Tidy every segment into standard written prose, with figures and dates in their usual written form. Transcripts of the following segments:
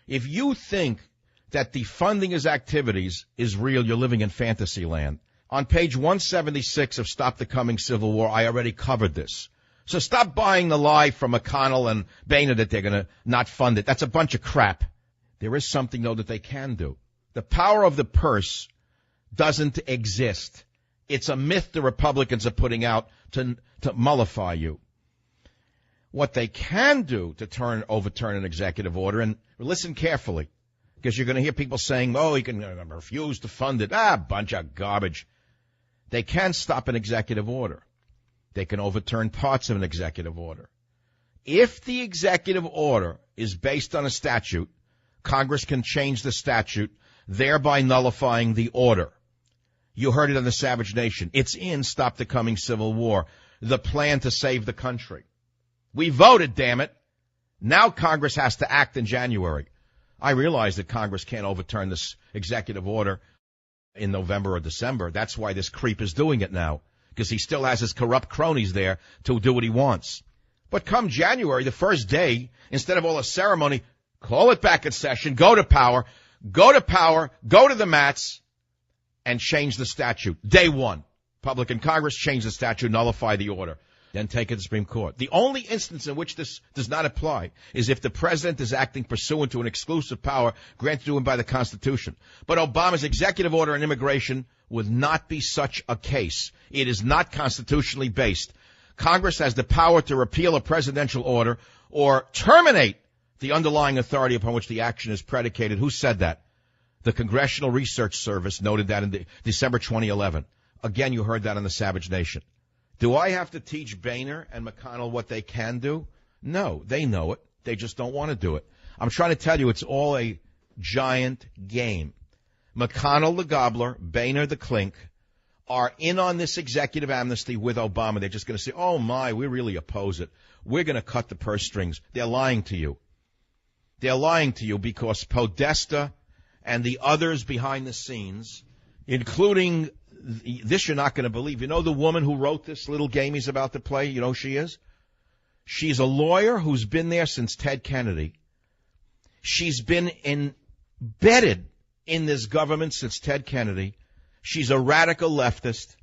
If you think that defunding his activities is real, you're living in fantasy land. On page 176 of Stop the Coming Civil War, I already covered this. So stop buying the lie from McConnell and Boehner that they're going to not fund it. That's a bunch of crap. There is something, though, that they can do. The power of the purse doesn't exist. It's a myth the Republicans are putting out to mollify you. What they can do to overturn an executive order, and listen carefully, because you're going to hear people saying, oh, he can refuse to fund it. Bunch of garbage. They can stop an executive order. They can overturn parts of an executive order. If the executive order is based on a statute, Congress can change the statute, thereby nullifying the order. You heard it on the Savage Nation. It's in Stop the Coming Civil War, the plan to save the country. We voted, damn it. Now Congress has to act in January. I realize that Congress can't overturn this executive order in November or December. That's why this creep is doing it now, because he still has his corrupt cronies there to do what he wants. But come January, the first day, instead of all the ceremony, call it back in session, go to power, go to the mats, and change the statute. Day one. Republican Congress, change the statute, nullify the order. Then take it to the Supreme Court. The only instance in which this does not apply is if the president is acting pursuant to an exclusive power granted to him by the Constitution. But Obama's executive order on immigration would not be such a case. It is not constitutionally based. Congress has the power to repeal a presidential order or terminate the underlying authority upon which the action is predicated. Who said that? The Congressional Research Service noted that in December 2011. Again, you heard that on the Savage Nation. Do I have to teach Boehner and McConnell what they can do? No, they know it. They just don't want to do it. I'm trying to tell you, it's all a giant game. McConnell, the gobbler, Boehner, the clink, are in on this executive amnesty with Obama. They're just going to say, oh, my, we really oppose it. We're going to cut the purse strings. They're lying to you. They're lying to you because Podesta and the others behind the scenes, including this you're not going to believe. You know the woman who wrote this little game he's about to play? You know who she is? She's a lawyer who's been there since Ted Kennedy. She's been embedded in this government since Ted Kennedy. She's a radical leftist.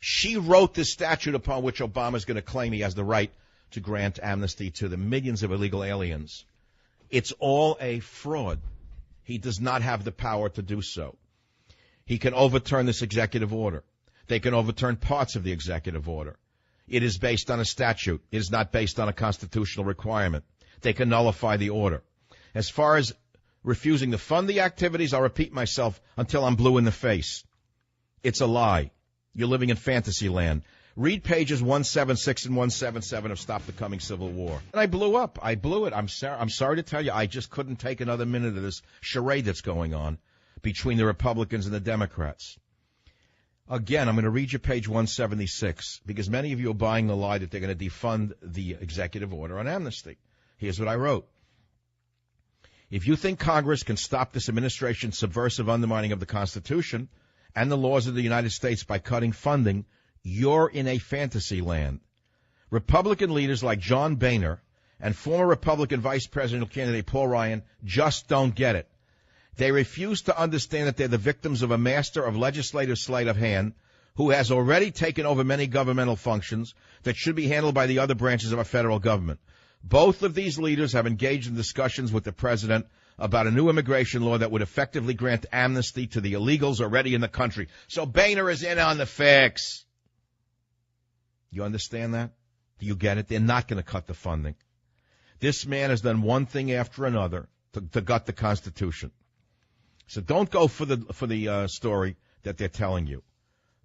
She wrote this statute upon which Obama's going to claim he has the right to grant amnesty to the millions of illegal aliens. It's all a fraud. He does not have the power to do so. He can overturn this executive order. They can overturn parts of the executive order. It is based on a statute. It is not based on a constitutional requirement. They can nullify the order. As far as refusing to fund the activities, I'll repeat myself until I'm blue in the face. It's a lie. You're living in fantasy land. Read pages 176 and 177 of Stop the Coming Civil War. And I blew up. I blew it. I'm sorry to tell you, I just couldn't take another minute of this charade that's going on between the Republicans and the Democrats. Again, I'm going to read you page 176, because many of you are buying the lie that they're going to defund the executive order on amnesty. Here's what I wrote. If you think Congress can stop this administration's subversive undermining of the Constitution and the laws of the United States by cutting funding, you're in a fantasy land. Republican leaders like John Boehner and former Republican Vice Presidential candidate Paul Ryan just don't get it. They refuse to understand that they're the victims of a master of legislative sleight of hand who has already taken over many governmental functions that should be handled by the other branches of our federal government. Both of these leaders have engaged in discussions with the president about a new immigration law that would effectively grant amnesty to the illegals already in the country. So Boehner is in on the fix. You understand that? Do you get it? They're not going to cut the funding. This man has done one thing after another to gut the Constitution. So don't go for the story that they're telling you.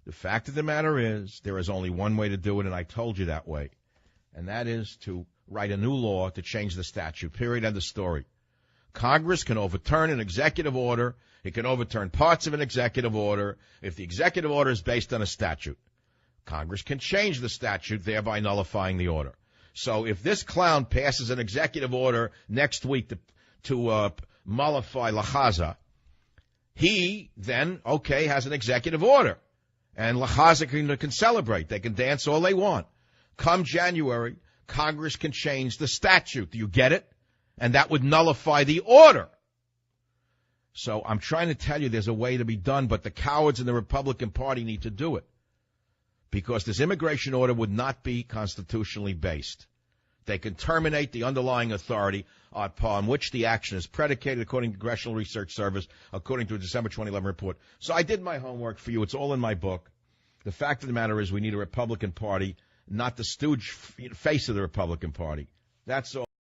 The fact of the matter is there is only one way to do it, and I told you that way, and that is to write a new law to change the statute, period, end of story. Congress can overturn an executive order. It can overturn parts of an executive order if the executive order is based on a statute. Congress can change the statute, thereby nullifying the order. So if this clown passes an executive order next week to mollify La Haza, he then, has an executive order. And La Haza can celebrate. They can dance all they want. Come January, Congress can change the statute. Do you get it? And that would nullify the order. So I'm trying to tell you there's a way to be done, but the cowards in the Republican Party need to do it, because this immigration order would not be constitutionally based. They can terminate the underlying authority upon which the action is predicated, according to the Congressional Research Service, according to a December 2011 report. So I did my homework for you. It's all in my book. The fact of the matter is we need a Republican Party, not the stooge face of the Republican Party. That's all.